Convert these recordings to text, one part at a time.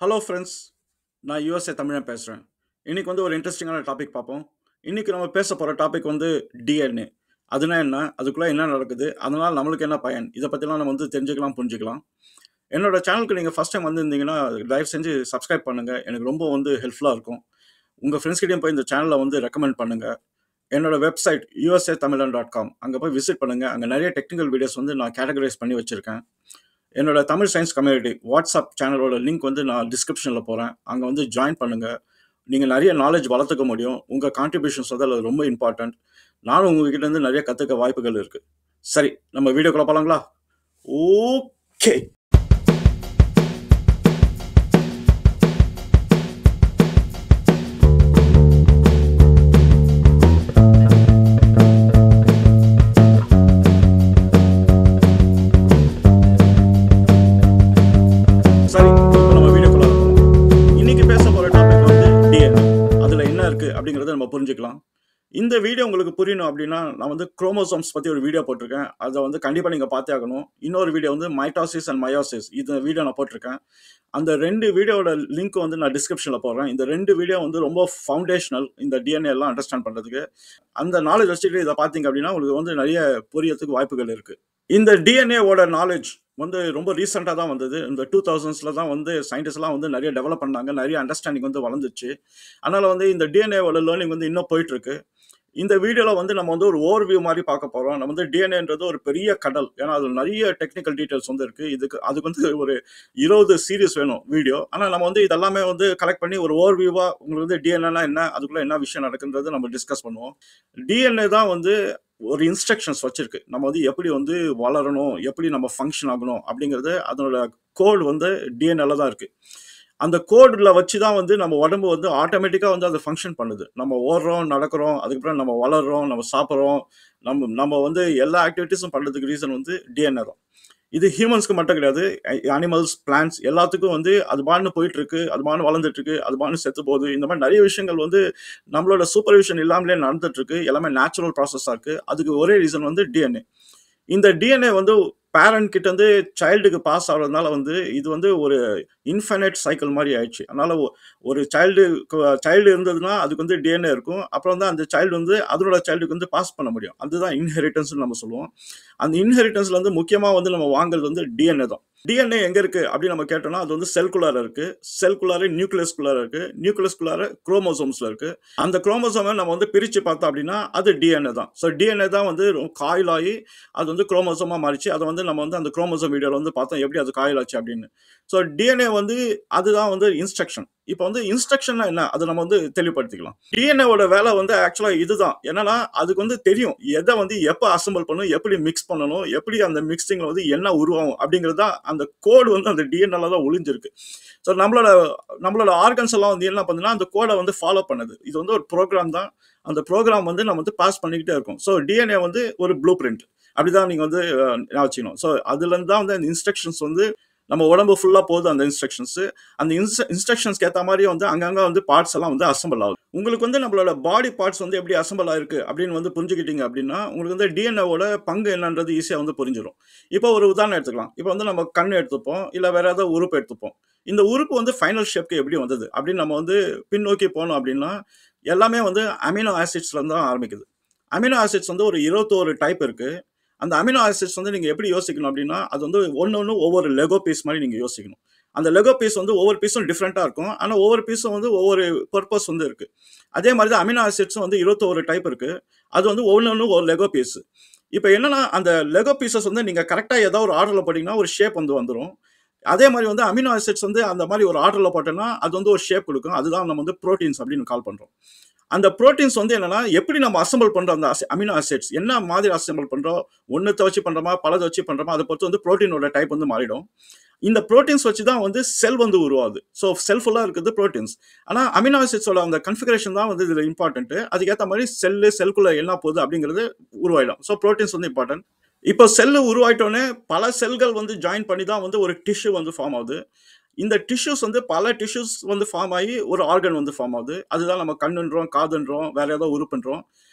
Hello friends, நான் USA தமிழன் பேசுகிறேன். இன்னைக்கு வந்து ஒரு இன்ட்ரெஸ்டிங்கான டாபிக் பார்ப்போம். இன்னைக்கு நம்ம பேச போகிற டாபிக் வந்து டிஎன்ஏ. அதுனா என்ன, அதுக்குள்ளே என்ன நடக்குது, அதனால் நம்மளுக்கு என்ன பயன், இதை பற்றிலாம் நம்ம வந்து தெரிஞ்சுக்கலாம், புரிஞ்சுக்கலாம். என்னோட சேனலுக்கு நீங்கள் ஃபஸ்ட் டைம் வந்திருந்தீங்கன்னா தயவு செஞ்சு சப்ஸ்கிரைப் பண்ணுங்கள். எனக்கு ரொம்ப வந்து ஹெல்ப்ஃபுல்லாக இருக்கும். உங்கள் ஃப்ரெண்ட்ஸ்கிட்டையும் போய் இந்த சேனலை வந்து ரெக்கமெண்ட் பண்ணுங்கள். என்னோட வெப்சைட் usatamizhan.com அங்கே போய் விசிட் பண்ணுங்கள். அங்கே நிறைய டெக்னிக்கல் வீடியோஸ் வந்து நான் கேட்டகரைஸ் பண்ணி வச்சுருக்கேன். என்னோட தமிழ் சயின்ஸ் கம்யூனிட்டி வாட்ஸ்அப் சேனலோட லிங்க் வந்து நான் டிஸ்கிரிப்ஷனில் போகிறேன். அங்கே வந்து ஜாயின் பண்ணுங்கள். நீங்கள் நிறைய நாலேஜ் வளர்த்துக்க முடியும். உங்கள் கான்ட்ரிபியூஷன்ஸ் வந்து அதில் ரொம்ப இம்பார்ட்டண்ட். நானும் உங்ககிட்டேருந்து நிறைய கற்றுக்க வாய்ப்புகள் இருக்குது. சரி, நம்ம வீடியோக்குள்ள போகலாங்களா? ஓகே. சரி, இப்போ நம்ம வீடியோக்குள்ள போகலாம். இன்னைக்கு பேச போகிற டாபிக் வந்து டிஎன்ஏ. அதில் என்ன இருக்குது அப்படிங்கிறத நம்ம புரிஞ்சுக்கலாம். இந்த வீடியோ உங்களுக்கு புரியணும் அப்படின்னா நான் வந்து குரோமோசோம்ஸ் பற்றி ஒரு வீடியோ போட்டிருக்கேன். அதை வந்து கண்டிப்பாக நீங்கள் பார்த்தே ஆகணும். இன்னொரு வீடியோ வந்து மைட்டாசிஸ் அண்ட் மயோசிஸ், இந்த வீடியோ நான் போட்டிருக்கேன். அந்த 2 வீடியோவோட லிங்க் வந்து நான் டிஸ்கிரிப்ஷனில் போடுறேன். இந்த 2 வீடியோ வந்து ரொம்ப ஃபவுண்டேஷனல், இந்த டிஎன்ஏ எல்லாம் அண்டர்ஸ்டாண்ட் பண்ணுறதுக்கு. அந்த நாலேஜ் வச்சுட்டு இதை பார்த்தீங்க அப்படின்னா உங்களுக்கு வந்து நிறைய புரியறதுக்கு வாய்ப்புகள் இருக்குது. இந்த டிஎன்ஏவோட நாலேஜ் வந்து ரொம்ப ரீசெண்டாக தான் வந்தது. இந்த 2000s தான் வந்து சயின்டிஸ்ட்லாம் வந்து நிறைய டெவலப் பண்ணாங்க. நிறைய அண்டர்ஸ்டாண்டிங் வந்து வளர்ந்துச்சு. அதனால் வந்து இந்த டிஎன்ஏவோட லேர்னிங் வந்து இன்னும் போயிட்டுருக்கு. இந்த வீடியோவில் வந்து நம்ம வந்து ஒரு ஓவர்வியூ மாதிரி பார்க்க போகிறோம். நம்ம வந்து டிஎன்ஏன்றது ஒரு பெரிய கடல். ஏன்னா அதில் நிறைய டெக்னிக்கல் டீட்டெயில்ஸ் வந்து இருக்குது. அதுக்கு வந்து ஒரு 20 சீரீஸ் வேணும் வீடியோ. ஆனால் நம்ம வந்து இதெல்லாமே வந்து கலெக்ட் பண்ணி ஒரு ஓவர்வியூவாக உங்களுக்கு வந்து டிஎன்ஏனா என்ன, அதுக்குள்ளே என்ன விஷயம் நடக்குன்றது நம்ம டிஸ்கஸ் பண்ணுவோம். டிஎன்ஏ தான் வந்து ஒரு இன்ஸ்ட்ரக்ஷன்ஸ் வச்சிருக்கு. நம்ம வந்து எப்படி வந்து வளரணும், எப்படி நம்ம ஃபங்க்ஷன் ஆகணும் அப்படிங்கிறது அதனோட கோட் வந்து டிஎன்ஏல தான் இருக்குது. அந்த கோடில் வச்சு தான் வந்து நம்ம உடம்பு வந்து ஆட்டோமேட்டிக்காக வந்து அது ஃபங்க்ஷன் பண்ணுது. நம்ம ஓடுறோம், நடக்கிறோம், அதுக்கப்புறம் நம்ம வளர்கிறோம், நம்ம சாப்பிட்றோம், நம்ம வந்து எல்லா ஆக்டிவிட்டீஸும் பண்ணுறதுக்கு ரீசன் வந்து டிஎன்ஏ தான். இது ஹியூமன்ஸ்க்கு மட்டும் கிடையாது, அனிமல்ஸ், பிளான்ஸ் எல்லாத்துக்கும் வந்து அது பாட்டுன்னு போயிட்டு இருக்கு, அது பாட்டுன்னு வளர்ந்துட்டு இருக்கு, அது பாட்டுன்னு செத்து போகுது. இந்த மாதிரி நிறைய விஷயங்கள் வந்து நம்மளோட சூப்பர்விஷன் இல்லாமலே நடந்துட்டு இருக்கு. எல்லாமே நேச்சுரல் ப்ராசஸாக இருக்கு. அதுக்கு ஒரே ரீசன் வந்து டிஎன்ஏ. இந்த டிஎன்ஏ வந்து பேரண்ட் கிட்ட இருந்து சைல்டுக்கு பாஸ் ஆகிறதுனால வந்து இது வந்து ஒரு இன்ஃபைனைட் சைக்கிள் மாதிரி ஆயிடுச்சு. அதனால ஒரு சைல்டு இருந்ததுன்னா அதுக்கு வந்து டிஎன்ஏ இருக்கும். அப்புறம் வந்து அந்த சைல்டு வந்து அதனோட சைல்டுக்கு வந்து பாஸ் பண்ண முடியும். அதுதான் இன்ஹெரிட்டன்ஸ்னு நம்ம சொல்லுவோம். அந்த இன்ஹெரிட்டன்ஸ்ல வந்து முக்கியமாக வந்து நம்ம வாங்குறது வந்து டிஎன்ஏ தான். டிஎன்ஏ எங்க இருக்கு அப்படின்னு நம்ம கேட்டோம்னா அது வந்து செல்குள்ளார இருக்கு. செல்குள்ளார நியூக்ளியஸ்குள்ளார இருக்கு. நியூக்ளியஸ்குள்ளார குரோமோசோம்ஸ்ல இருக்கு. அந்த குரோமோசோமை நம்ம வந்து பிரிச்சு பார்த்தோம் அப்படின்னா அது டிஎன்ஏ தான். ஸோ டிஎன்ஏ தான் வந்து காயிலாகி அது வந்து குரோமோசோமா மாறிச்சு. அதை வந்து நம்ம வந்து அந்த குரோமோசோம் வீடியோவில் வந்து பார்த்தோம் எப்படி அது காயிலாச்சு அப்படின்னு. ஸோ டிஎன்ஏ வந்து அதுதான் வந்து இன்ஸ்ட்ரக்ஷன். இப்போ வந்து இன்ஸ்ட்ரக்ஷன்னா என்ன, அதை நம்ம வந்து தெளிவுபடுத்திக்கலாம். டிஎன்ஏவோட வேலை வந்து ஆக்சுவலாக இதுதான். என்னன்னா அதுக்கு வந்து தெரியும் எதை வந்து எப்போ அசம்பிள் பண்ணணும், எப்படி மிக்ஸ் பண்ணணும், எப்படி அந்த மிக்சிங்ல வந்து என்ன உருவாகும் அப்படிங்கிறது தான். அந்த கோடு வந்து அந்த டிஎன்ஏல தான் ஒளிஞ்சிருக்கு. ஸோ நம்மளோட ஆர்கன்ஸ் எல்லாம் வந்து என்ன பண்ணுதுன்னா அந்த கோடை வந்து ஃபாலோ பண்ணுது. இது வந்து ஒரு ப்ரோக்ராம் தான். அந்த ப்ரோக்ராம் வந்து நம்ம வந்து பாஸ் பண்ணிக்கிட்டே இருக்கும். ஸோ டிஎன்ஏ வந்து ஒரு ப்ளூ பிரிண்ட் அப்படிதான் நீங்க வந்து வச்சுக்கணும். ஸோ அதுலேருந்து தான் வந்து அந்த இன்ஸ்ட்ரக்ஷன்ஸ் வந்து நம்ம உடம்பு ஃபுல்லாக போகுது. அந்த அந்த இன்ஸ்ட்ரக்ஷன்ஸ்க்கு ஏற்ற மாதிரி வந்து அங்கங்கே வந்து பார்ட்ஸ் எல்லாம் வந்து அசம்பிள் ஆகுது. உங்களுக்கு வந்து நம்மளோட பாடி பார்ட்ஸ் வந்து எப்படி அசம்பிள் ஆயிருக்கு அப்படின்னு வந்து புரிஞ்சுக்கிட்டீங்க அப்படின்னா உங்களுக்கு வந்து டிஎன்ஏவோட பங்கு என்னன்றது ஈஸியாக வந்து புரிஞ்சிடும். இப்போ ஒரு உதாரணம் எடுத்துக்கலாம். இப்போ வந்து நம்ம கண் எடுத்துப்போம், இல்லை வேற ஏதாவது உறுப்பு எடுத்துப்போம். இந்த உறுப்பு வந்து ஃபைனல் ஷேப்க்கு எப்படி வந்தது அப்படின்னு நம்ம வந்து பின்னோக்கி போனோம் அப்படின்னா எல்லாமே வந்து அமினோ ஆசிட்ஸ்லேருந்து தான் ஆரம்பிக்குது. அமினோ ஆசிட்ஸ் வந்து ஒரு 21 டைப் இருக்கு. அந்த அமினோ ஆசிட்ஸ் வந்து நீங்கள் எப்படி யோசிக்கணும் அப்படின்னா அது வந்து ஒன்று ஒவ்வொரு லெகோ பீஸ் மாதிரி நீங்கள் யோசிக்கணும். அந்த லெகோ பீஸ் வந்து ஒவ்வொரு பீஸும் டிஃப்ரெண்ட்டாக இருக்கும். ஆனால் ஒவ்வொரு பீஸும் வந்து ஒவ்வொரு பர்பஸ் வந்து இருக்குது. அதே மாதிரி தான் அமினோ ஆசிட்ஸும் வந்து 21 டைப் இருக்குது. அது வந்து ஒன்று ஒரு லெகோ பீஸ். இப்போ என்னன்னா அந்த லெகோ பீசஸ் வந்து நீங்கள் கரெக்டாக ஏதாவது ஒரு ஆர்டரில் போட்டிங்கன்னா ஒரு ஷேப் வந்து வந்துடும். அதே மாதிரி வந்து அமினோ ஆசிட்ஸ் வந்து அந்த மாதிரி ஒரு ஆர்டரில் போட்டோன்னா அது வந்து ஒரு ஷேப் கொடுக்கும். அதுதான் நம்ம வந்து ப்ரோட்டீன்ஸ் அப்படின்னு கால் பண்ணுறோம். அந்த ப்ரோட்டீன்ஸ் வந்து என்னன்னா எப்படி நம்ம அசம்பிள் பண்றோம், அந்த அமினோ ஆசிட்ஸ் என்ன மாதிரி அசம்பிள் பண்றோம், ஒன்னத்தை வச்சு பண்றோமா பலதை வச்சு பண்றோமா அதை பொறுத்து வந்து ப்ரோட்டீனோட டைப் வந்து மாறிடும். இந்த ப்ரோட்டீன்ஸ் வச்சு தான் வந்து செல் வந்து உருவாகுது. ஸோ செல் ஃபுல்லாக இருக்குது ப்ரோட்டீன்ஸ். ஆனால் அமினோ ஆசிட்ஸோட அந்த கன்ஃபிகரேஷன் தான் வந்து இதில் இம்பார்ட்டன்ட். அதுக்கேற்ற மாதிரி செல்குள்ள என்ன போகுது அப்படிங்கிறது உருவாயிடும். ஸோ ப்ரோட்டீன்ஸ் வந்து இம்பார்ட்டன்ட். இப்போ செல்லு உருவாயிட்டோன்னே பல செல்கள் வந்து ஜாயின் பண்ணி தான் வந்து ஒரு டிஷ்யூ வந்து ஃபார்ம் ஆகுது. இந்த டிஷ்யூஸ் வந்து பல டிஷ்யூஸ் வந்து ஃபார்ம் ஆகி ஒரு ஆர்கன் வந்து ஃபார்ம் ஆகுது. அதுதான் நம்ம கண்ணுன்றோம், காதுன்றோம், வேற ஏதோ உறுப்புன்றோம்.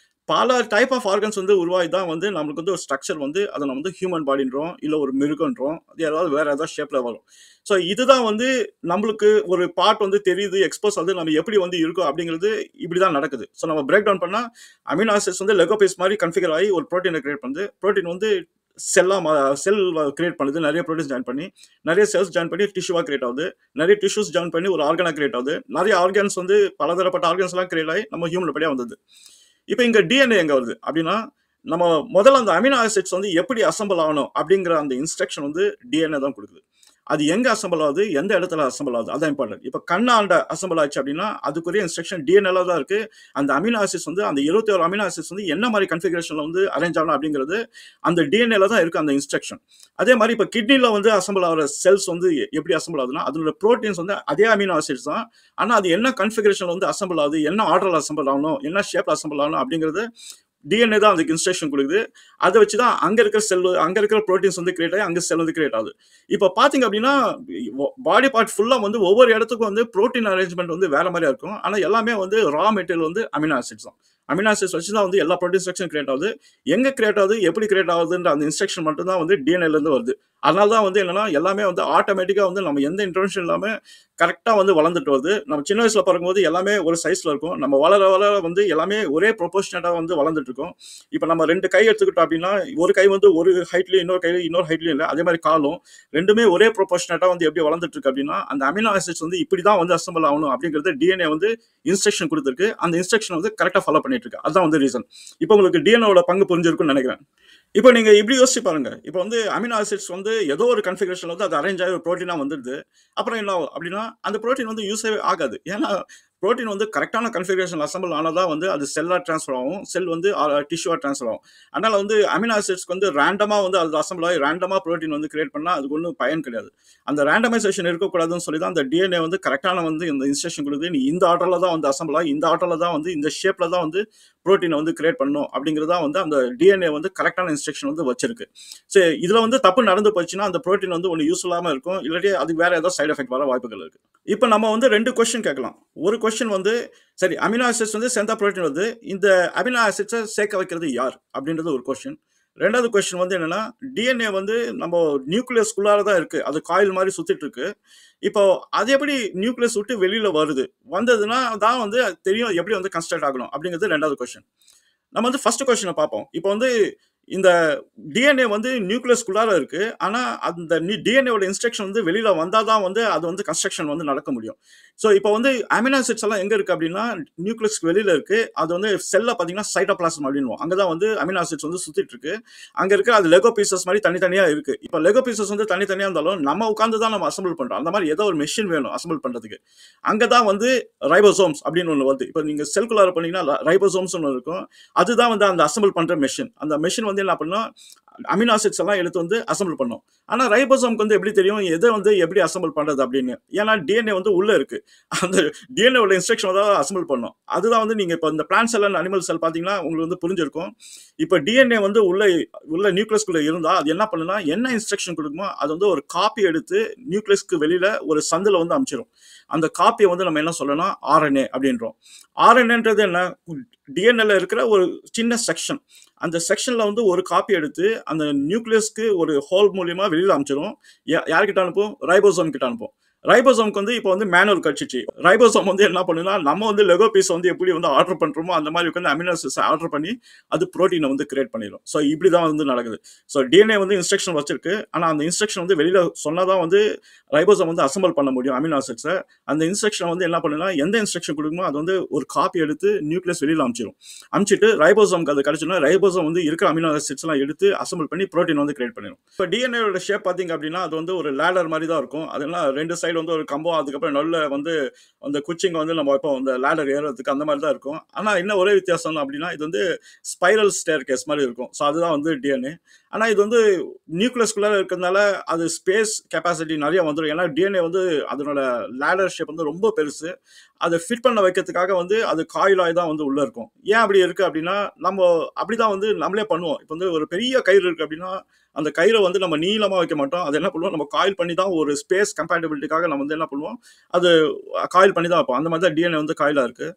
பல டைப் ஆஃப் ஆர்கன்ஸ் வந்து உருவாகி தான் வந்து நம்மளுக்கு வந்து ஒரு ஸ்ட்ரக்சர் வந்து அதை நம்ம வந்து ஹியூமன் பாடின்றோம், இல்லை ஒரு மிருகன்றோம், அது ஏதாவது வேற ஏதாவது ஷேப்ல வரும். ஸோ இதுதான் வந்து நம்மளுக்கு ஒரு பார்ட் வந்து தெரியுது, எக்ஸ்போஸ் வந்து நம்ம எப்படி வந்து இருக்கோம் அப்படிங்கிறது இப்படி தான் நடக்குது. ஸோ நம்ம பிரேக் டவுன் பண்ணால் அமினோ ஆசிட்ஸ் வந்து லெகோ பீஸ் மாதிரி கன்ஃபிகர் ஆகி ஒரு ப்ரோட்டீனை கிரியேட் பண்ணுது. ப்ரோட்டீன் வந்து செல் கிரியேட் பண்ணுது, நிறைய ப்ரோட்டீன்ஸ் ஜாயின் பண்ணி, நிறைய செல்ஸ் ஜாயின் பண்ணி டிஷ்யூவாக கிரியேட் ஆகுது, நிறைய டிஷ்யூஸ் ஜாயின் பண்ணி ஒரு ஆர்கனாக கிரியேட் ஆகுது, நிறைய ஆர்கன்ஸ் வந்து பலதரப்பட்ட ஆர்கன்ஸ் எல்லாம் கிரியேட் ஆகி நம்ம ஹியூமன் படியாக வந்தது. இப்போ இங்க டிஎன்ஏ எங்க வருது அப்படின்னா, நம்ம முதல்ல அந்த அமினோ ஆசிட்ஸ் வந்து எப்படி அசெம்பிள் ஆகணும் அப்படிங்கிற அந்த இன்ஸ்ட்ரக்ஷன் வந்து டிஎன்ஏ தான் கொடுக்குது. அது எங்க அசெம்பிள் ஆகுது, எந்த இடத்துல அசெம்பிள் ஆகுது, அதான் இம்பார்ட்டன்ட். இப்போ கண்ணாண்ட அசெம்பிள் ஆச்சு அப்படின்னா அதுக்குரிய இன்ஸ்ட்ரக்ஷன் டிஎன்ஏல தான் இருக்கு. அந்த அமினோ ஆசிட்ஸ் வந்து அந்த 21 அமினோ ஆசிட்ஸ் வந்து என்ன மாதிரி கன்ஃபிகரேஷன்ல வந்து அரேஞ்ச் ஆகணும் அப்படிங்கிறது அந்த டிஎன்ஏல தான் இருக்கு அந்த இன்ஸ்ட்ரக்ஷன். அதே மாதிரி இப்போ கிட்னில வந்து அசெம்பிள் ஆகிற செல்ஸ் வந்து எப்படி அசெம்பிள் ஆகுதுன்னா அதோட ப்ரோட்டீன்ஸ் வந்து அதே அமினோ ஆசிட்ஸ் தான். ஆனால் அது என்ன கன்ஃபிகரேஷன் வந்து அசெம்பிள் ஆகுது, என்ன ஆர்டர்ல அசெம்பிள் ஆகணும், என்ன ஷேப்ல அசெம்பிள் ஆகணும் அப்படிங்கிறது டிஎன்ஏ தான் அதுக்கு இன்ஸ்ட்ரக்ஷன் கொடுக்குது. அதை வச்சு தான் அங்கே இருக்கிற செல், அங்கே இருக்கிற ப்ரோட்டீன்ஸ் வந்து கிரியேட் ஆகி அங்கே செல் வந்து கிரியேட் ஆகுது. இப்போ பார்த்தீங்க அப்படின்னா பாடி பார்ட் ஃபுல்லாக வந்து ஒவ்வொரு இடத்துக்கும் வந்து ப்ரோட்டீன் அரேஞ்ச்மெண்ட் வந்து வேற மாதிரியா இருக்கும். ஆனால் எல்லாமே வந்து ரா மெட்டீரியல் வந்து அமினோ ஆசிட்ஸ் தான். அமினோ ஆசிட்ஸ் வச்சு தான் வந்து எல்லா ப்ரோட்டீன் ஸ்ட்ரக்சரும் கிரியேட் ஆகுது. எங்கே கிரியேட் ஆகுது, எப்படி கிரியேட் ஆகுதுன்ற அந்த இன்ஸ்ட்ரக்ஷன் மட்டும் தான் வந்து டிஎன்ஏலேருந்து வருது. அதனால தான் வந்து என்னன்னா எல்லாமே வந்து ஆட்டோமேட்டிக்காக வந்து நம்ம எந்த இன்டர்வென்ஷன் இல்லாமல் கரெக்டாக வந்து வளர்ந்துட்டு வருது. நம்ம சின்ன வயசில் பிறக்கும்போது எல்லாமே ஒரு சைஸில் இருக்கும். நம்ம வளர வளர வந்து எல்லாமே ஒரே ப்ரொபோர்ஷனேட்டாக வந்து வளர்ந்துட்டு இருக்கும். இப்போ நம்ம 2 கை எடுத்துக்கிட்டோம் அப்படின்னா ஒரு கை வந்து ஒரு ஹைட்லையும் இன்னொரு கை இன்னொரு ஹைட்லையும் இல்லை. அதே மாதிரி காலும் ரெண்டுமே ஒரே ப்ரொபோர்ஷனேட்டாக வந்து எப்படி வளர்ந்துட்டு இருக்கு அப்படின்னா அந்த அமினோ ஆசிட்ஸ் வந்து இப்படி தான் வந்து அசெம்பிள் ஆகணும் அப்படிங்கிறது டிஎன்ஏ வந்து இன்ஸ்ட்ரக்ஷன் கொடுத்துருக்கு. அந்த இன்ஸ்ட்ரக்ஷன் வந்து கரெக்டாக ஃபாலோ பண்ணிட்டு இருக்கு. அதுதான் வந்து ரீசன். இப்போ உங்களுக்கு டிஎன்ஏவோட பங்கு புரிஞ்சிருக்குன்னு நினைக்கிறேன். இப்போ நீங்க இப்படி யோசிச்சு பாருங்க. இப்போ வந்து அமினோ ஆசிட்ஸ் வந்து ஏதோ ஒரு கன்ஃபிகரேஷன்ல வந்து அது அரேஞ்ச் ஆகி ஒரு ப்ரோட்டீனா வந்துடுது. அப்புறம் என்ன ஆகும் அப்படின்னா அந்த ப்ரோட்டீன் வந்து யூஸே ஆகாது. ஏன்னா ப்ரோட்டீன் வந்து கரெக்டான கன்ஃபிகரேஷன் அசெம்பிள் ஆனதா வந்து அது செல்லா ட்ரான்ஸ்ஃபர் ஆகும், செல் வந்து டிஷ்யூவா ட்ரான்ஸ்ஃபர் ஆகும். அதனால வந்து அமினோ ஆசிட்ஸ்க்கு வந்து ரேண்டமா வந்து அது அசெம்பிள் ஆகி ரேண்டமா ப்ரோட்டீன் வந்து கிரியேட் பண்ணா அதுக்கு ஒன்றும் பயன் கிடையாது. அந்த ரேண்டமைசேஷன் இருக்கக்கூடாதுன்னு சொல்லி தான் அந்த டிஎன்ஏ வந்து கரெக்டான வந்து இந்த இன்ஸ்ட்ரக்ஷன் கொடுக்குது. நீ இந்த ஆர்டர்ல தான் வந்து அசெம்பிள் ஆகி இந்த ஆர்டர்ல தான் வந்து இந்த ஷேப்ல தான் வந்து ப்ரோட்டீனை வந்து கிரியேட் பண்ணணும் அப்படிங்கிறதா வந்து அந்த டிஎன்ஏ வந்து கரெக்டான இன்ஸ்ட்ரக்ஷன் வந்து வச்சிருக்கு. சரி, இதுல வந்து தப்பு நடந்து போச்சுன்னா அந்த ப்ரோட்டீன் வந்து ஒன்று யூஸ் இல்லாம இருக்கும், இல்லாட்டி அதுக்கு வேற ஏதாவது சைடு எஃபெக்ட் வர வாய்ப்புகள் இருக்கு. இப்போ நம்ம வந்து 2 கொஸ்டின் கேட்கலாம். ஒரு கொஸ்டின் வந்து சரி அமினோ ஆசிட்ஸ் வந்து சேர்ந்தா ப்ரோட்டீன் வருது, இந்த அமினோ ஆசிட்ஸை சேர்க்க வைக்கிறது யார் அப்படின்றது ஒரு கொஸ்டின். ரெண்டாவது கொஸ்டின் வந்து என்னன்னா டிஎன்ஏ வந்து நம்ம நியூக்ளியஸ்குள்ளார தான் இருக்கு, அது காயில் மாதிரி சுத்திட்டு இருக்கு. இப்போ அது எப்படி நியூக்ளியஸ் விட்டு வெளியில வருது, வந்ததுன்னா தான் வந்து தெரியும் எப்படி வந்து கன்ஸ்ட்ரக்ட் ஆகணும் அப்படிங்கிறது ரெண்டாவது கொஸ்டின். நம்ம வந்து ஃபர்ஸ்ட் கொஸ்டினை பார்ப்போம். இப்போ வந்து இந்த டிஎன்ஏ வந்து நியூக்ளியஸ்குள்ளார இருக்கு. ஆனா அந்த டிஎன்ஏவோட இன்ஸ்ட்ரக்ஷன் வந்து வெளியில வந்தாதான் வந்து அது வந்து கன்ஸ்ட்ரக்ஷன் வந்து நடக்க முடியும். ஸோ இப்போ வந்து அமினோ ஆசிட்ஸ் எல்லாம் எங்க இருக்கு அப்படின்னா நியூக்ளியஸ்க்கு வெளியில இருக்கு. அது வந்து செல்ல பார்த்தீங்கன்னா சைட்டோபிளாசம் அப்படின்னுவோம். அங்கதான் வந்து அமினோ ஆசிட்ஸ் வந்து சுத்திட்டு இருக்கு. அங்க இருக்க அது லெகோ பீசஸ் மாதிரி தனித்தனியா இருக்கு. இப்போ லெகோ பீசஸ் வந்து தனித்தனியா இருந்தாலும் நம்ம உட்கார்ந்து தான் நம்ம அசெம்பிள் பண்றோம். அந்த மாதிரி ஏதோ ஒரு மெஷின் வேணும் அசெம்பிள் பண்றதுக்கு. அங்கதான் வந்து ரைபோசோம்ஸ் அப்படின்னு ஒன்று வருது. இப்போ நீங்க செல்குள்ளார பண்ணீங்கன்னா ரைபோசோம்ஸ் ஒன்று இருக்கும். அதுதான் வந்து அந்த அசெம்பிள் பண்ற மெஷின். அந்த மெஷின் வந்து என்ன பண்ணா அமினோ ஆசிட்ஸ் எல்லாம் எடுத்து வந்து அசெம்பிள் பண்ணும். ஆனா ரைபோசோம்க்கு வந்து எப்படி தெரியும் எதை வந்து எப்படி அசெம்பிள் பண்றது அப்படின்னு? ஏன்னா டிஎன்ஏ வந்து உள்ள இருக்கு. அந்த டிஎன்ஏவோட இன்ஸ்ட்ரக்ஷன் தான் அசெம்பிள் பண்ணும். அதுதான் வந்து நீங்க இப்போ இந்த பிளான்ட் செல் அண்ட் அனிமல் செல் பாத்தீங்கன்னா உங்களுக்கு வந்து புரிஞ்சிருக்கும். இப்போ டிஎன்ஏ வந்து உள்ள நியூக்ளியஸ்குள்ள இருந்தா அது என்ன பண்ணுன்னா என்ன இன்ஸ்ட்ரக்ஷன் கொடுக்குமோ அது வந்து ஒரு காப்பி எடுத்து நியூக்ளியஸ்க்கு வெளியில ஒரு சந்தில வந்து அனுப்பிச்சிடும். அந்த காப்பியை வந்து நம்ம என்ன சொல்லணும் ஆர்என்ஏ அப்படின்றோம். ஆர்என்ஏன்றது என்ன, டிஎன்ஏல இருக்கிற ஒரு சின்ன செக்ஷன். அந்த செக்ஷன்ல வந்து ஒரு காப்பி எடுத்து அந்த நியூக்ளியஸ்க்கு ஒரு ஹோல் மூலியமா வெளியில அனுப்பிச்சிடும். யார்கிட்ட அனுப்பும், ரைபோசோம் கிட்ட அனுப்பும். ரைபோசோம்க்கு வந்து இப்போ வந்து மேனுவல் கட்சிச்சு. ரைபோசோம் வந்து என்ன பண்ணுன்னா நம்ம வந்து லெகோ பீஸ் வந்து எப்படி வந்து ஆர்டர் பண்றோமோ அந்த மாதிரி உட்காந்து அமினோ ஆசிட்ஸ் ஆர்டர் பண்ணி அது புரோட்டீனை வந்து கிரியேட் பண்ணிடும். ஸோ இப்படிதான் வந்து நடக்குது. ஸோ டிஎன்ஏ வந்து இன்ஸ்ட்ரக்ஷன் வச்சிருக்கு. ஆனா அந்த இன்ஸ்ட்ரக்ஷன் வந்து வெளியில சொன்னாதான் வந்து ரைபோசோம் வந்து அசெம்பிள் பண்ண முடியும் அமினோ ஆசிட்ஸை. அந்த இன்ஸ்ட்ரக்ஷன் வந்து என்ன பண்ணுன்னா எந்த இன்ஸ்ட்ரக்ஷன் கொடுக்குமோ அது வந்து ஒரு காப்பி எடுத்து நியூக்ளியஸ் வெளியில அனுப்பிச்சிடும். அனுப்பிச்சிட்டு ரைபோசோம்க்கு அது கிடைச்சுன்னா ரைபோசோம் வந்து இருக்கிற அமினோ ஆசிட்ஸ் எல்லாம் எடுத்து அசெம்பிள் பண்ணி புரோட்டீன் வந்து கிரியேட் பண்ணிடும். இப்போ டிஎன்ஏவோட ஷேப் பாத்தீங்க அப்படின்னா அது வந்து ஒரு லேடர் மாதிரி தான் இருக்கும். அதெல்லாம் 2 சைடு வந்து ஒரு கம்பம், அதுக்கப்புறம் நல்ல வந்து அந்த குச்சிங்க வந்து நம்ம இப்போ அந்த லேடர் ஏறதுக்கு அந்த மாதிரி தான் இருக்கும். ஆனா என்ன ஒரே வித்தியாசம் அப்படின்னா இது வந்து ஸ்பைரல் ஸ்டேர் கேஸ் மாதிரி இருக்கும். ஸோ அதுதான் வந்து டிஎன்ஏ. ஆனா இது வந்து நியூக்ளியஸ்குள்ள இருக்கிறதுனால அது ஸ்பேஸ் கெப்பாசிட்டி நிறைய வந்துடும். ஏன்னா டிஎன்ஏ வந்து அதனோட லேடர் ஷேப் வந்து ரொம்ப பெருசு. அதை ஃபிட் பண்ண வைக்கிறதுக்காக வந்து அது காயிலாய் தான் வந்து உள்ள இருக்கும். ஏன் அப்படி இருக்கு அப்படின்னா நம்ம அப்படிதான் வந்து நம்மளே பண்ணுவோம். இப்போ வந்து ஒரு பெரிய கயிறு இருக்கு அப்படின்னா அந்த கயிறை வந்து நம்ம நீளமா வைக்க மாட்டோம். அது என்ன பண்ணுவோம், நம்ம காயில் பண்ணி தான் ஒரு ஸ்பேஸ் கம்பேட்டபிலிட்டிக்காக நம்ம வந்து என்ன பண்ணுவோம், அது காயில் பண்ணி தான் வைப்போம். அந்த மாதிரி தான் டிஎன்ஏ வந்து காயிலா இருக்கு.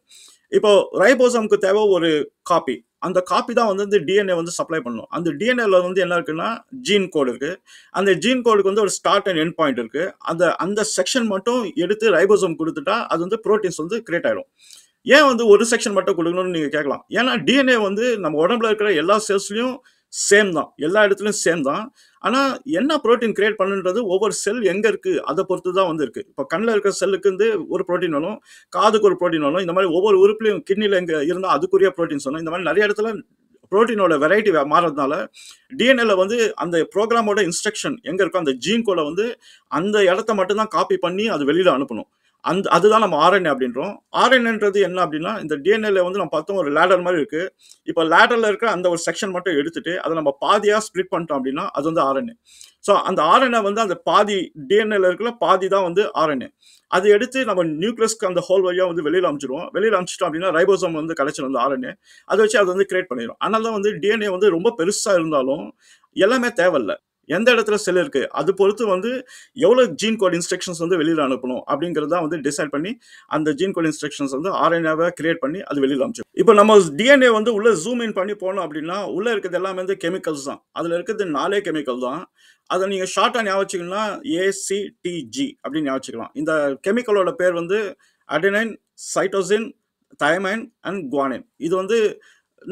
இப்போ ரைபோசோம்க்கு தேவை ஒரு காப்பி. அந்த காப்பி தான் வந்து டிஎன்ஏ வந்து சப்ளை பண்ணும். அந்த டிஎன்ஏல வந்து என்ன இருக்குன்னா, ஜீன் கோட் இருக்கு. அந்த ஜீன் கோடுக்கு வந்து ஒரு ஸ்டார்ட் அண்ட் எண்ட் பாயிண்ட் இருக்கு. அந்த அந்த செக்ஷன் மட்டும் எடுத்து ரைபோசோம் குடுத்துட்டா, அது வந்து புரோட்டீன்ஸ் வந்து கிரியேட் ஆயிடும். ஏன் வந்து ஒரு செக்ஷன் மட்டும் குடுக்கணும்னு நீங்க கேட்கலாம். ஏன்னா டிஎன்ஏ வந்து நம்ம உடம்புல இருக்கிற எல்லா செல்ஸ்லயும் சேம் தான். எல்லா இடத்துலயும் சேம் தான். ஆனா என்ன புரோட்டீன் கிரியேட் பண்ணுன்றது ஒவ்வொரு செல் எங்க இருக்கு அத பொறுத்து தான் வந்து இருக்கு. இப்ப கண்ல இருக்கிற செல்லுக்கு வந்து ஒரு புரோட்டீன் வேணும். காதுக்கு ஒரு புரோட்டீன் வேணும். இந்த மாதிரி ஒவ்வொரு உறுப்புலயும் கிட்னில எங்க இருந்தா அதுக்குரிய புரோட்டீன்ஸ் வேணும். இந்த மாதிரி நிறைய இடத்துல புரோட்டீனோட வெரைட்டி மாறதுனால டிஎன்ஏல வந்து அந்த ப்ரோக்ராமோட இன்ஸ்ட்ரக்ஷன் எங்க இருக்கோ அந்த ஜீன் கோட வந்து அந்த இடத்த மட்டும் தான் காப்பி பண்ணி அது வெளியில அனுப்பணும். அதுதான் நம்ம ஆர்என்ஏ அப்படின்றோம். ஆர்என்ஏன்றது என்ன அப்படின்னா, இந்த டிஎன்ஏல வந்து நம்ம பார்த்தோம் ஒரு லேடர் மாதிரி இருக்கு. இப்போ லேடர்ல இருக்கிற அந்த ஒரு செக்ஷன் மட்டும் எடுத்துட்டு, அதை நம்ம பாதியா ஸ்ப்ளிட் பண்ணிட்டோம் அப்படின்னா, அது வந்து ஆர்என்ஏ. ஸோ அந்த ஆர்என்ஏ வந்து அந்த பாதி டிஎன்ஏல இருக்கிற பாதி தான் வந்து ஆர்என்ஏ. அது எடுத்து நம்ம நியூக்ளியஸ்க்கு அந்த ஹோல் வழியா வந்து வெளியில அனுப்பிச்சிடுவோம். வெளியில அனுப்பிச்சிட்டோம் அப்படின்னா ரைபோசோம் வந்து கிடைச்சிடும் அந்த ஆர்என்ஏ. அதை வச்சு அது வந்து கிரியேட் பண்ணிடும். அதனால தான் வந்து டிஎன்ஏ வந்து ரொம்ப பெருசா இருந்தாலும் எல்லாமே தேவையில்ல. எந்த இடத்துல செல் இருக்கு அது பொறுத்து வந்து எவ்வளவு ஜீன் கோட் இன்ஸ்ட்ரக்ஷன்ஸ் வந்து வெளியில அனுப்பணும் அப்படிங்கறத வந்து டிசைட் பண்ணி அந்த ஜீன் கோட் இன்ஸ்ட்ரக்ஷன்ஸ் வந்து ஆர்என்ஏவை கிரியேட் பண்ணி அது வெளியில அனுப்பிச்சிடும். இப்போ நம்ம டிஎன்ஏ வந்து உள்ள ஜூம் இன் பண்ணி போனோம் அப்படின்னா உள்ள இருக்கிறது எல்லாமே வந்து கெமிக்கல்ஸ் தான். அதுல இருக்கிறது 4 கெமிக்கல் தான். அதை நீங்க ஷார்ட்டா ஞாபகம் வச்சுக்கணும்னா ஏசிடிஜி அப்படின்னு ஞாபகம் வச்சுக்கலாம். இந்த கெமிக்கலோட பேர் வந்து அடெனைன், சைட்டோசின், தயமைன் அண்ட் குவானின். இது வந்து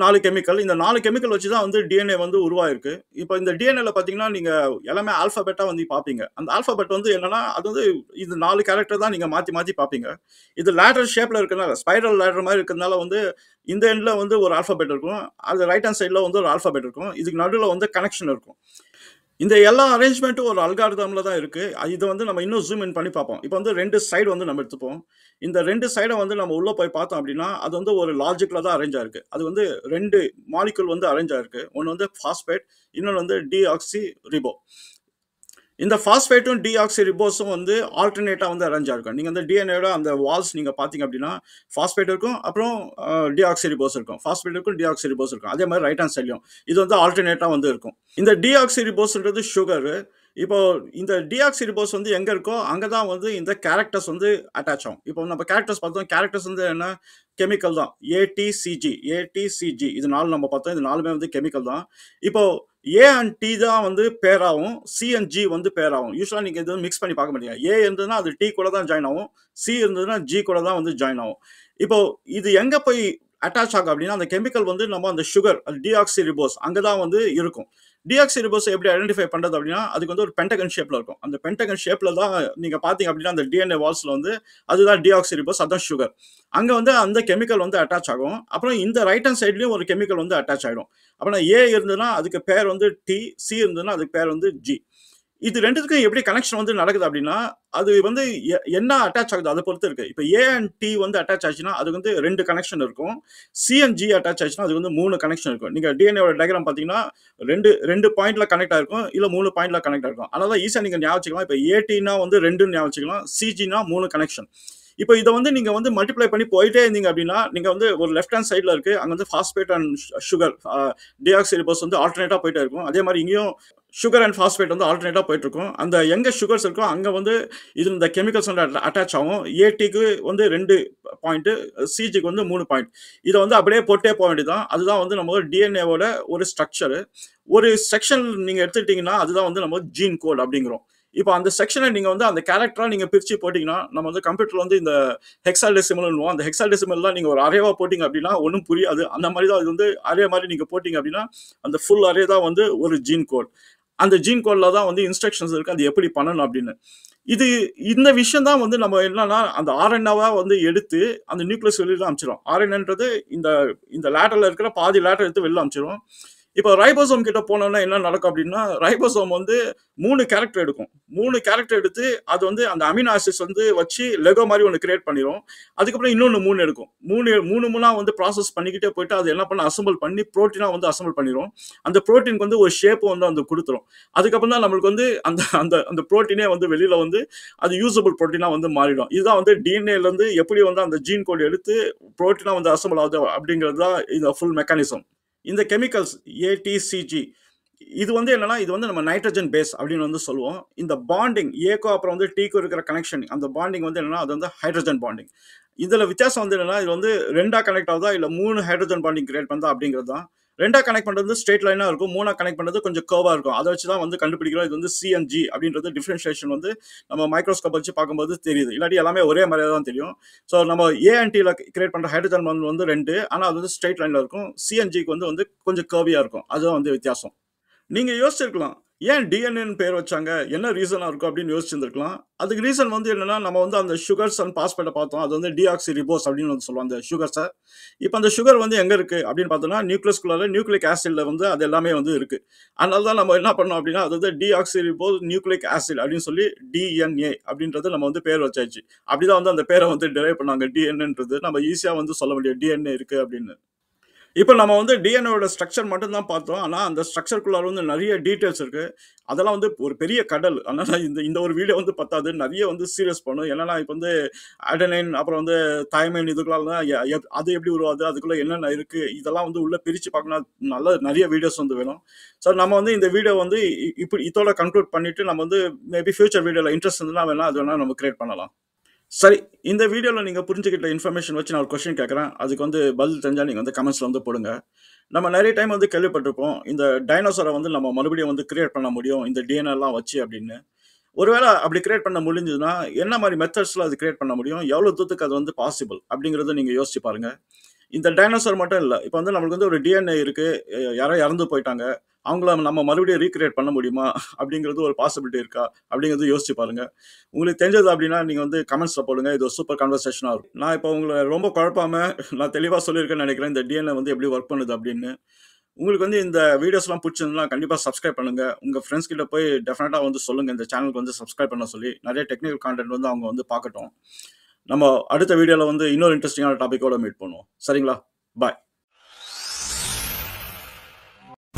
4 கெமிக்கல். இந்த 4 கெமிக்கல் வச்சு தான் வந்து டிஎன்ஏ வந்து உருவாயிருக்கு. இப்போ இந்த டிஎன்ஏல பார்த்தீங்கன்னா, நீங்க எல்லாமே ஆல்ஃபாபெட்டா வந்து பார்ப்பீங்க. அந்த ஆல்ஃபாபெட் வந்து என்னன்னா, அது வந்து இது 4 கேரக்டர் தான் நீங்க மாத்தி மாத்தி பார்ப்பீங்க. இது லேடர் ஷேப்ல இருக்கிறதுனால, ஸ்பைரல் லேடர் மாதிரி இருக்கிறதுனால வந்து இந்த எண்ட்ல வந்து ஒரு ஆல்ஃபாபெட் இருக்கும். அது ரைட் ஹேண்ட் சைடுல வந்து ஒரு ஆல்ஃபாபெட் இருக்கும். இதுக்கு நடுவுல வந்து கனெக்ஷன் இருக்கும். இந்த எல்லா அரேஞ்ச்மெண்ட்டும் ஒரு அல்காரிதம்ல தான் இருக்கு. இத வந்து நம்ம இன்னும் ஜூம் இன் பண்ணி பார்ப்போம். இப்போ வந்து 2 சைடு வந்து நம்ம எடுத்துப்போம். இந்த 2 சைட வந்து நம்ம உள்ள போய் பார்த்தோம் அப்படின்னா, அது வந்து ஒரு லாஜிக்ல தான் அரேஞ்ச் ஆயிருக்கு. அது வந்து 2 மாலிக்யூல் வந்து அரேஞ்ச் ஆயிருக்கு. ஒன்னு வந்து பாஸ்பேட், இன்னொன்னு வந்து டிஆக்சி ரிபோ. இந்த பாஸ்பேட்டும் டிஆக்சி ரிபோஸும் வந்து ஆல்டர்னேட்டா வந்து அரேஞ்ச் ஆயிருக்கும். நீங்க அந்த டிஎன்ஏட அந்த வால்ஸ் நீங்க பாத்தீங்க அப்படின்னா பாஸ்பேட் இருக்கும், அப்புறம் டிஆக்சி ரிபோஸ் இருக்கும். பாஸ்பேட் இருக்கும், டிஆக்சி ரிபோஸ் இருக்கும். அதே மாதிரி ரைட் ஹேண்ட் சைட்லயும் இது வந்து ஆல்டர்னேட்டா வந்து இருக்கும். இந்த டிஆக்சி ரிபோஸ்ன்றது சுகர். இப்போ இந்த டிஆக்சி ரிபோஸ் வந்து எங்க இருக்கோ அங்கதான் வந்து இந்த கேரக்டர்ஸ் வந்து அட்டாச் ஆகும். இப்போ நம்ம கேரக்டர்ஸ் பார்த்தோம். கேரக்டர்ஸ் வந்து என்ன கெமிக்கல் தான். ஏடிசிஜி இது 4 நம்ம பார்த்தோம். இது 4மே வந்து கெமிக்கல் தான். இப்போ ஏ அண்ட் டி தான் வந்து பேராகும், சி அண்ட் ஜி வந்து பேராகும். யூஸ்வலா நீங்க இது மிக்ஸ் பண்ணி பார்க்க மாட்டீங்க. ஏ இருந்ததுன்னா அது டி கூட தான் ஜாயின் ஆகும், சி இருந்ததுன்னா ஜி கூட தான் வந்து ஜாயின் ஆகும். இப்போ இது எங்க போய் அட்டாச் ஆகும் அப்படின்னா அந்த கெமிக்கல் வந்து நம்ம அந்த சுகர் டிஆக்சி ரிபோஸ் அங்கதான் வந்து இருக்கும். டிஆக்சி ரிபோஸ் எப்படி ஐடென்டிஃபை பண்றது அப்படின்னா அதுக்கு வந்து ஒரு பென்டகன் ஷேப்ல இருக்கும். அந்த பென்டகன் ஷேப்ல தான் நீங்க பாத்தீங்க அப்படின்னா அந்த டிஎன்ஏ வால்ஸ்ல வந்து அதுதான் டிஆக்சி ரிபோஸ், அதான் சுகர். அங்க வந்து அந்த கெமிக்கல் வந்து அட்டாச் ஆகும். அப்புறம் இந்த ரைட் ஹேண்ட் சைட்லயும் ஒரு கெமிக்கல் வந்து அட்டாச் ஆயிடும். அப்புறம் ஏ இருந்ததுன்னா அதுக்கு பேர் வந்து டி, சி இருந்ததுன்னா அதுக்கு பேர் வந்து ஜி. இது ரெண்டுத்துக்கும் எப்படி கனெக்ஷன் வந்து நடக்குது அப்படின்னா அது வந்து என்ன அட்டாச் ஆகுது அதை பொறுத்து இருக்கு. இப்போ ஏ அண்ட் டி வந்து அட்டாச் ஆச்சுன்னா அது வந்து 2 கனெக்ஷன் இருக்கும். சி அண்ட் ஜி அட்டாச் ஆச்சுன்னா அது வந்து 3 கனெக்ஷன் இருக்கும். நீங்க டிஎன்ஏ டயக்ராம் பாத்தீங்கன்னா ரெண்டு பாயிண்ட்ல கனெக்ட் ஆயிருக்கும், இல்ல 3 பாயிண்ட்ல கனெக்ட் ஆயிருக்கும். அதனால ஈஸியா நீங்க ஞாபகம் வச்சுக்கலாம். இப்போ ஏடினா வந்து 2 ஞாபகம் வச்சுக்கலாம், சிஜினா 3 கனெக்ஷன். இப்போ இதை வந்து நீங்க வந்து மல்டிப்ளை பண்ணி போயிட்டே இருந்தீங்க அப்படின்னா நீங்க வந்து ஒரு லெஃப்ட் ஹேண்ட் சைட்ல இருக்கு அங்க வந்து phosphate and sugar deoxy ribose வந்து ஆல்டர்னேட்டா போயிட்டே இருக்கும். அதே மாதிரி இங்கேயும் சுகர் அண்ட் பாஸ்பேட் வந்து ஆல்டர்னேட்டா போயிட்டு இருக்கும். அந்த எங்க சுகர்ஸ் இருக்கோ அங்க வந்து இது இந்த கெமிக்கல்ஸ் வந்து அட்டாச் ஆகும். ஏடிக்கு வந்து 2 பாயிண்ட், சிஜிக்கு வந்து 3 பாயிண்ட். இதை வந்து அப்படியே போட்டே போக வேண்டியதான். அதுதான் வந்து நம்ம டிஎன்ஏவோட ஒரு ஸ்ட்ரக்சர். ஒரு செக்ஷன் நீங்க எடுத்துக்கிட்டீங்கன்னா அதுதான் வந்து நம்ம ஜீன் கோட் அப்படிங்கிறோம். இப்போ அந்த செக்ஷனை நீங்க வந்து அந்த கேரக்டரா நீங்க பிரிச்சு போட்டீங்கன்னா நம்ம வந்து கம்ப்யூட்டர்ல வந்து இந்த ஹெக்ஸாடெசிமல் அந்த ஹெக்ஸாடெசிமல்லாம் நீங்க ஒரு அரேவா போட்டீங்க அப்படின்னா ஒன்றும் புரியாது. அந்த மாதிரி தான் இது வந்து அரே மாதிரி நீங்க போட்டீங்க அப்படின்னா அந்த ஃபுல் அரே தான் வந்து ஒரு ஜீன் கோட். அந்த ஜீன் கோட்ல தான் வந்து இன்ஸ்ட்ரக்ஷன்ஸ் இருக்கு அது எப்படி பண்ணணும் அப்படின்னு. இந்த விஷயம் தான் வந்து நம்ம என்னன்னா அந்த ஆர்என்ஏவா வந்து எடுத்து அந்த நியூக்ளியஸ் வெளியில அனுப்பிச்சிடும். ஆர்என்ஏன்றது இந்த லேட்டர்ல இருக்கிற பாதி லேட்டர் எடுத்து வெளில அனுப்பிச்சிடும். இப்போ ரைபோசோம் கிட்ட போனோம்னா என்ன நடக்கும் அப்படின்னா ரைபோசோம் வந்து 3 கேரக்டர் எடுக்கும். 3 கேரக்டர் எடுத்து அது வந்து அந்த அமினோ ஆசிட்ஸ் வந்து வச்சு லெகோ மாதிரி ஒன்று கிரியேட் பண்ணிடும். அதுக்கப்புறம் இன்னொன்று 3 எடுக்கும். மூணா வந்து ப்ராசஸ் பண்ணிக்கிட்டே போயிட்டு அது என்ன பண்ண அசம்பிள் பண்ணி புரோட்டீனா வந்து அசம்பிள் பண்ணிடும். அந்த புரோட்டீனுக்கு வந்து ஒரு ஷேப் வந்து அந்த கொடுத்துரும். அதுக்கப்புறம் தான் நம்மளுக்கு வந்து அந்த அந்த அந்த புரோட்டீனே வந்து வெளியில வந்து அது யூசபிள் புரோட்டீனா வந்து மாறிடும். இதுதான் வந்து டிஎன்ஏல இருந்து எப்படி வந்து அந்த ஜீன் கோட் எடுத்து புரோட்டீனா வந்து அசம்பிள் ஆகுது அப்படிங்கிறது தான் இந்த ஃபுல் மெக்கானிசம். இந்த கெமிக்கல்ஸ் ஏடிசிஜி இது வந்து என்னன்னா இது வந்து நம்ம நைட்ரஜன் பேஸ் அப்படின்னு வந்து சொல்லுவோம். இந்த பாண்டிங் ஏக்கோ அப்புறம் வந்து டீக்கோ இருக்கிற கனெக்ஷன் அந்த பாண்டிங் வந்து என்னன்னா அது வந்து ஹைட்ரஜன் பாண்டிங். இதுல வித்தியாசம் வந்து என்னன்னா, இது வந்து 2ஆ கனெக்ட் ஆகுதா, இல்ல 3 ஹைட்ரோஜன் பாண்டிங் கிரியேட் பண்ணுதா அப்படிங்கிறது தான். 2ஆ கனெக்ட் பண்றது ஸ்ட்ரெயிட் லைனா இருக்கும். 3ஆ கனெக்ட் பண்றது கொஞ்சம் கர்வா இருக்கும். அத வச்சு தான் வந்து கண்டுபிடிக்கிறோம். இது வந்து CNG அப்படின்றது டிஃபரன்ஷியேஷன் வந்து நம்ம மைக்ரோஸ்கோப் வச்சு பார்க்கும்போது தெரியுது. இல்லாட்டி எல்லாமே ஒரே மாரியா தான் தெரியும். ஸோ நம்ம A&Tல கிரியேட் பண்ற ஹைட்ரோஜன் பாண்ட் வந்து 2, ஆனா அது வந்து ஸ்ட்ரெயிட் லைன்ல இருக்கும். CNGக்கு வந்து கொஞ்சம் கர்வியா இருக்கும். அதுதான் வந்து வித்தியாசம். நீங்க யோசிச்சிருக்கலாம். ஏன் டிஎன்ஏன்னு பேர் வச்சாங்க? என்ன ரீசனா இருக்கும் அப்படின்னு யோசிச்சிருந்திருக்கலாம். அதுக்கு ரீசன் வந்து என்னன்னா, நம்ம வந்து அந்த சுகர்ஸ் அண்ட் பாஸ்பேட்ட பார்த்தோம். அது வந்து டிஆக்ஸி ரிபோஸ் அப்படின்னு வந்து சொல்லுவோம் அந்த சுகர்ஸ. இப்ப அந்த சுகர் வந்து எங்க இருக்கு அப்படின்னு பார்த்தோம்னா, நியூக்ளியஸ்குள்ளார நியூக்ளிக் ஆசிட்ல வந்து அது எல்லாமே வந்து இருக்கு. அதனால தான் நம்ம என்ன பண்ணோம் அப்படின்னா, அது வந்து டிஆக்ஸி ரிபோஸ் நியூக்ளிக் ஆசிட் அப்படின்னு சொல்லி டிஎன்ஏ அப்படின்றது நம்ம வந்து பேர் வச்சாச்சு. அப்படிதான் வந்து அந்த பேர வந்து டிரைவ் பண்ணாங்க. டிஎன்ஏன்றது நம்ம ஈஸியா வந்து சொல்ல முடியும். டிஎன்ஏ இருக்கு அப்படின்னு. இப்ப நம்ம வந்து டிஎன்ஏவோட ஸ்ட்ரக்சர் மட்டும் தான் பார்த்தோம். ஆனா, அந்த ஸ்ட்ரக்சர்க்குள்ளார வந்து நெறைய டீட்டெயில்ஸ் இருக்கு. அதெல்லாம் வந்து ஒரு பெரிய கடல். அதனால இந்த இந்த ஒரு வீடியோ வந்து பத்தாது. நெறைய வந்து சீரியஸ் பண்ணும். என்னன்னா, இப்ப வந்து அடெனைன், அப்புறம் வந்து தைமைன் இதுக்கெல்லாம் அது எப்படி உருவாகுது? அதுக்குள்ள என்னென்ன இருக்கு? இதெல்லாம் வந்து உள்ள பிரிச்சு பார்க்கணும்னா, நெறைய வீடியோஸ் வந்து வேணும். ஸோ நம்ம வந்து இந்த வீடியோ வந்து இப்படி இதோட கன்க்ளூட் பண்ணிட்டு, நம்ம வந்து மேபி ஃபியூச்சர் வீடியோல இன்ட்ரெஸ்ட் இருந்ததுனா வேணா, அது வேணா நம்ம கிரியேட் பண்ணலாம். சரி. இந்த வீடியோல நீங்க புரிஞ்சுக்கிட்ட இன்ஃபர்மேஷன் வச்சு நான் ஒரு கொஸ்டின் கேட்கிறேன். அதுக்கு வந்து பதில் தெரிஞ்சா நீங்க வந்து கமெண்ட்ஸ்ல வந்து போடுங்க. நம்ம நெறைய டைம் வந்து கேள்விப்பட்டிருப்போம். இந்த டைனோசர வந்து நம்ம மறுபடியும் வந்து கிரியேட் பண்ண முடியும். இந்த டிஎன்ஏலாம் வச்சு அப்படின்னு. ஒருவேள அப்படி கிரியேட் பண்ண முடிஞ்சதுன்னா, என்ன மாரி மெத்தட்ஸ்ல அது கிரியேட் பண்ண முடியும்? எவ்வளோ தூரத்துக்கு அது வந்து பாசிபிள்? அப்படிங்கிறத நீங்க யோசிச்சு பாருங்க. இந்த டைனோசர் மட்டும் இல்ல. இப்ப வந்து நம்மளுக்கு வந்து ஒரு டிஎன்ஏ இருக்கு. யாரோ இறந்து போயிட்டாங்க. அவங்கள நம்ம மறுபடியும் ரீகிரியேட் பண்ண முடியுமா? அப்படிங்கிறது ஒரு பாசிபிலிட்டி இருக்கா? அப்படிங்கிறத யோசிச்சு பாருங்க. உங்களுக்கு தெரிஞ்சது அப்படின்னா, நீங்க வந்து கமெண்ட்ஸ்ல போடுங்க. இது ஒரு சூப்பர் கன்வர்சேஷனா இருக்கும். நான் இப்ப உங்கள ரொம்ப குழப்பாம நான் தெளிவா சொல்லியிருக்கேன்னு நெனைக்கிறேன். இந்த டிஎன்ஏ வந்து எப்படி ஒர்க் பண்ணுது அப்படின்னு. உங்களுக்கு வந்து இந்த வீடியோஸ்லாம் புடிச்சிருந்ததுனா கண்டிப்பா சப்ஸ்கிரைப் பண்ணுங்க. உங்க ஃபிரெண்ட்ஸ் கிட்ட போய் டெஃபினட்டா வந்து சொல்லுங்க. இந்த சேனலுக்கு வந்து சப்ஸ்கிரைப் பண்ண சொல்லி. நெறைய டெக்னிக்கல் கான்டென்ட் வந்து அவங்க வந்து பார்க்கட்டும். நம்ம அடுத்த வீடியோல வந்து இன்னொரு இன்ட்ரஸ்டிங்கான டாபிக்கோட மீட் பண்ணுவோம். சரிங்களா? பாய்.